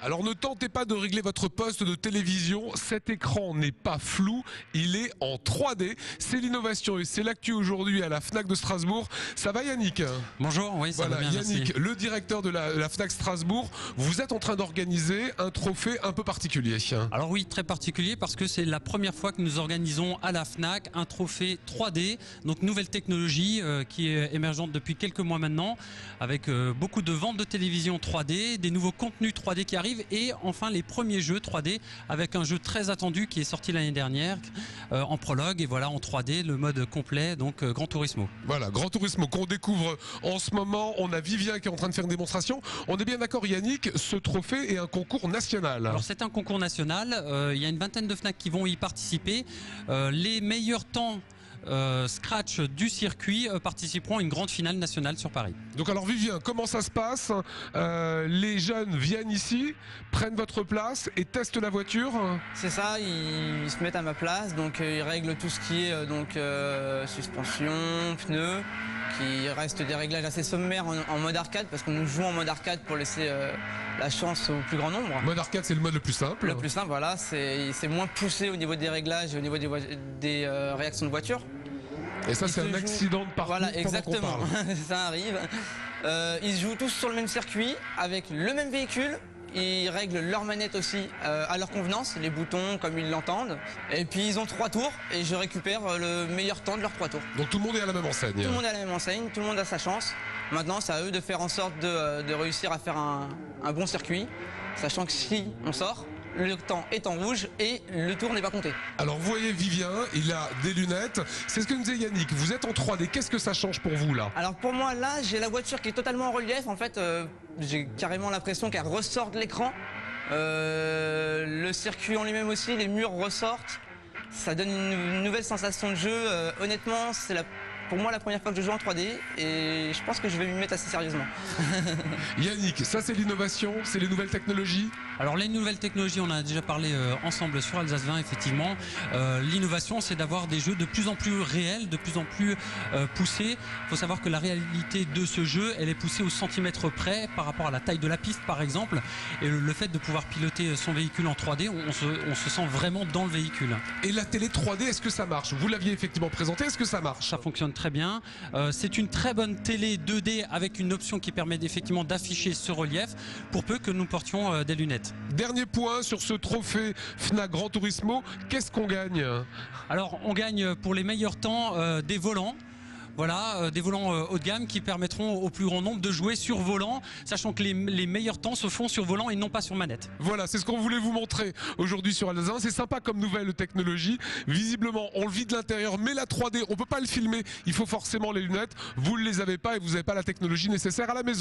Alors ne tentez pas de régler votre poste de télévision, cet écran n'est pas flou, il est en 3D. C'est l'innovation et c'est l'actu aujourd'hui à la FNAC de Strasbourg. Ça va Yannick? Bonjour, oui, ça va bien, Yannick, merci. le directeur de la FNAC Strasbourg, vous êtes en train d'organiser un trophée un peu particulier. Alors oui, très particulier parce que c'est la première fois que nous organisons à la FNAC un trophée 3D, donc nouvelle technologie qui est émergente depuis quelques mois maintenant, avec beaucoup de ventes de télévision 3D, des nouveaux contenus 3D qui arrivent et enfin les premiers jeux 3D avec un jeu très attendu qui est sorti l'année dernière en prologue et voilà en 3D le mode complet, donc Gran Turismo. Voilà, Gran Turismo qu'on découvre en ce moment. On a Vivien qui est en train de faire une démonstration. On est bien d'accord Yannick, ce trophée est un concours national. Alors c'est un concours national, il y a une vingtaine de FNAC qui vont y participer. Les meilleurs temps scratch du circuit participeront à une grande finale nationale sur Paris. Donc alors Vivien, comment ça se passe? Les jeunes viennent ici, prennent votre place et testent la voiture? C'est ça, ils se mettent à ma place, donc ils règlent tout ce qui est suspension, pneus, qui reste des réglages assez sommaires en mode arcade, parce qu'on nous joue en mode arcade pour laisser la chance au plus grand nombre. Mode arcade, c'est le mode le plus simple. Le plus simple, voilà, c'est moins poussé au niveau des réglages et au niveau des réactions de voiture. Et ça, c'est un accident de parcours. Voilà, exactement, ça arrive. Ils jouent tous sur le même circuit, avec le même véhicule. Ils règlent leur manette aussi à leur convenance, les boutons comme ils l'entendent. Et puis ils ont 3 tours et je récupère le meilleur temps de leurs 3 tours. Donc tout le monde est à la même enseigne. Tout le monde est à la même enseigne, tout le monde a sa chance. Maintenant, c'est à eux de faire en sorte de réussir à faire un bon circuit, sachant que si on sort, le temps est en rouge et le tour n'est pas compté. Alors vous voyez Vivien, il a des lunettes. C'est ce que nous disait Yannick, vous êtes en 3D, qu'est-ce que ça change pour vous là? Alors pour moi là, j'ai la voiture qui est totalement en relief. En fait, j'ai carrément l'impression qu'elle ressort de l'écran. Le circuit en lui-même aussi, les murs ressortent. Ça donne une nouvelle sensation de jeu. Honnêtement, c'est pour moi la première fois que je joue en 3D et je pense que je vais m'y mettre assez sérieusement. Yannick, ça c'est l'innovation, c'est les nouvelles technologies? Alors les nouvelles technologies, on en a déjà parlé ensemble sur Alsace 20 effectivement. L'innovation, c'est d'avoir des jeux de plus en plus réels, de plus en plus poussés. Il faut savoir que la réalité de ce jeu, elle est poussée au centimètre près par rapport à la taille de la piste par exemple. Et le fait de pouvoir piloter son véhicule en 3D, on se sent vraiment dans le véhicule. Et la télé 3D, est-ce que ça marche? Vous l'aviez effectivement présenté, est-ce que ça marche? Ça fonctionne très bien. C'est une très bonne télé 2D avec une option qui permet effectivement d'afficher ce relief pour peu que nous portions des lunettes. Dernier point sur ce trophée FNAC Gran Turismo, qu'est-ce qu'on gagne? Alors on gagne pour les meilleurs temps des volants. Voilà, des volants haut de gamme qui permettront au plus grand nombre de jouer sur volant, sachant que les meilleurs temps se font sur volant et non pas sur manette. Voilà, c'est ce qu'on voulait vous montrer aujourd'hui sur Alsace 1. C'est sympa comme nouvelle technologie. Visiblement, on le vit de l'intérieur, mais la 3D, on peut pas le filmer. Il faut forcément les lunettes. Vous ne les avez pas et vous n'avez pas la technologie nécessaire à la maison.